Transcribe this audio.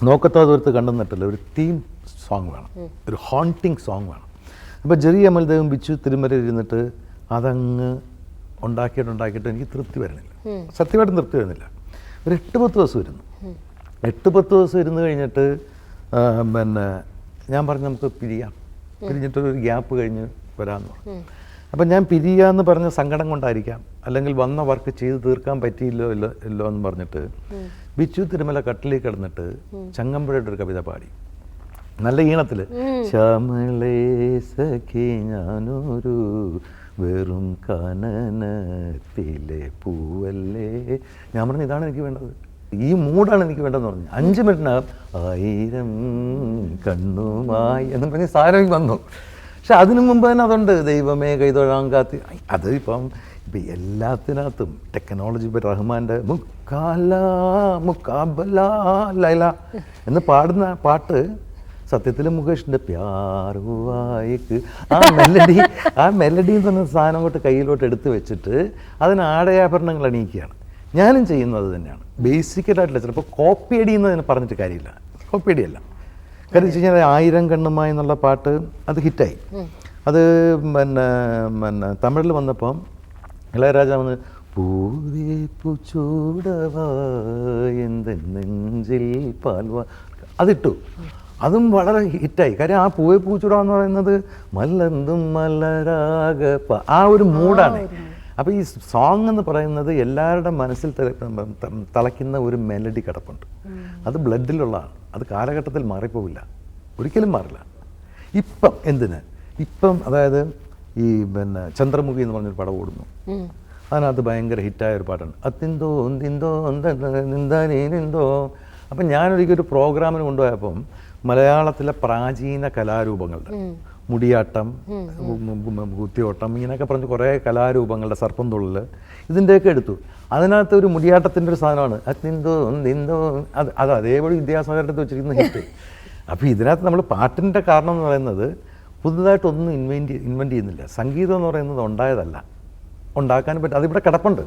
നോക്കത്താ ദൂരത്ത് കണ്ടെന്നിട്ടല്ല, ഒരു theme song വേണം, ഒരു ഹോണ്ടിങ് സോങ് വേണം. അപ്പോൾ ജെറി അമൽദേവും ബിച്ചു തിരുമല ഇരുന്നിട്ട് അതങ്ങ് ഉണ്ടാക്കിയിട്ട് എനിക്ക് തൃപ്തി വരുന്നില്ല, സത്യമായിട്ടും തൃപ്തി വരുന്നില്ല. ഒരു 8-10 ദിവസം ഇരുന്നു. 8-10 ദിവസം ഇരുന്ന് കഴിഞ്ഞിട്ട് പിന്നെ ഞാൻ പറഞ്ഞു നമുക്ക് പിരിഞ്ഞിട്ടൊരു ഗ്യാപ്പ് കഴിഞ്ഞ് വരാമെന്ന് പറഞ്ഞു. അപ്പം ഞാൻ പിരിയാന്ന് പറഞ്ഞ സങ്കടം കൊണ്ടായിരിക്കാം, അല്ലെങ്കിൽ വന്ന വർക്ക് ചെയ്ത് തീർക്കാൻ പറ്റിയില്ലോ ഇല്ലോ എന്ന് പറഞ്ഞിട്ട് ബിച്ചു തിരുമല കട്ടിലേക്ക് കിടന്നിട്ട് ചങ്ങമ്പുഴയുടെ ഒരു കവിത പാടി, നല്ല ഈണത്തിൽ. ശ്യാമളേ സഖി ഞാനൊരു വെറും കാനനത്തിലെ പൂവല്ലേ. ഞാൻ പറഞ്ഞു ഇതാണ് എനിക്ക് വേണ്ടത്, ഈ മൂഡാണ് എനിക്ക് വേണ്ടതെന്ന് പറഞ്ഞു. 5 മിനിറ്റിനകം 1000 കണ്ണുമായി എന്ന് പറഞ്ഞ് സാധനം എനിക്ക് വന്നു. പക്ഷെ അതിനു മുമ്പ് തന്നെ അതുണ്ട്, ദൈവമേ കൈതൊഴാൻ കാത്തി. അത് ഇപ്പം എല്ലാത്തിനകത്തും ടെക്നോളജി. ഇപ്പം റഹ്മാൻ്റെ മുക്കാബല ലൈല എന്ന് പാടുന്ന പാട്ട് സത്യത്തിൽ മുകേഷിൻ്റെ പ്യാറുവായിക്ക് ആ മെലഡി എന്ന് പറഞ്ഞ സാധനം കൊണ്ട് കയ്യിലോട്ട് എടുത്ത് വെച്ചിട്ട് അതിന് ആടയാഭരണങ്ങൾ അണിയിക്കുകയാണ്. ഞാനും ചെയ്യുന്നത് അത് തന്നെയാണ്, ബേസിക്കലായിട്ടില്ല. ചിലപ്പോൾ കോപ്പി അടിയെന്ന് പറഞ്ഞിട്ട് കാര്യമില്ല, കോപ്പി അടിയല്ല. കാര്യം വെച്ച് കഴിഞ്ഞാൽ 1000 കണ്ണുമായി എന്നുള്ള പാട്ട് അത് ഹിറ്റായി. അത് പിന്നെ തമിഴിൽ വന്നപ്പം ഇളയരാജ വന്ന് പൂച്ചൂടവാ എന്ത് നെഞ്ചിൽ പാൽവാ അതിട്ടു. അതും വളരെ ഹിറ്റായി. കാര്യം ആ പൂച്ചൂട എന്ന് പറയുന്നത് മല്ലന്തും മലരാഗ ആ ഒരു മൂഡാണ്. അപ്പോൾ ഈ സോങ് എന്ന് പറയുന്നത് എല്ലാവരുടെ മനസ്സിൽ തളയ്ക്കുന്ന ഒരു മെലഡി കിടപ്പുണ്ട്. അത് ബ്ലഡിലുള്ളതാണ്, അത് കാലഘട്ടത്തിൽ മാറിപ്പോവില്ല, ഒരിക്കലും മാറില്ല. ഇപ്പം അതായത് ഈ ചന്ദ്രമുഖി എന്ന് പറഞ്ഞൊരു പടം ഓടുന്നു, അതിനകത്ത് ഭയങ്കര ഹിറ്റായ ഒരു പാട്ടാണ് അതിന്തോ എന്തിന്തോ നിന്തോ. അപ്പം ഞാനൊരിക്കലൊരു പ്രോഗ്രാമിന് കൊണ്ടുപോയപ്പം മലയാളത്തിലെ പ്രാചീന കലാരൂപങ്ങളുടെ മുടിയാട്ടം, കുത്തിയോട്ടം, ഇങ്ങനെയൊക്കെ പറഞ്ഞ് കുറേ കലാരൂപങ്ങളുടെ സർപ്പം തുള്ളൽ ഇതിൻ്റെയൊക്കെ എടുത്തു. അതിനകത്ത് ഒരു മുടിയാട്ടത്തിൻ്റെ ഒരു സാധനമാണ് അതിന്തോ അത് അതേപോലെ വിദ്യാസാഗരൻ്റെ അടുത്ത് വെച്ചിരിക്കുന്ന ഹിറ്റ്. അപ്പോൾ ഇതിനകത്ത് നമ്മൾ പാട്ടിൻ്റെ കാരണം എന്ന് പറയുന്നത് പുതുതായിട്ടൊന്നും ഇൻവെൻറ്റ് ചെയ്യുന്നില്ല. സംഗീതം എന്ന് പറയുന്നത് ഉണ്ടായതല്ല, ഉണ്ടാക്കാൻ പറ്റും, അതിവിടെ കിടപ്പുണ്ട്.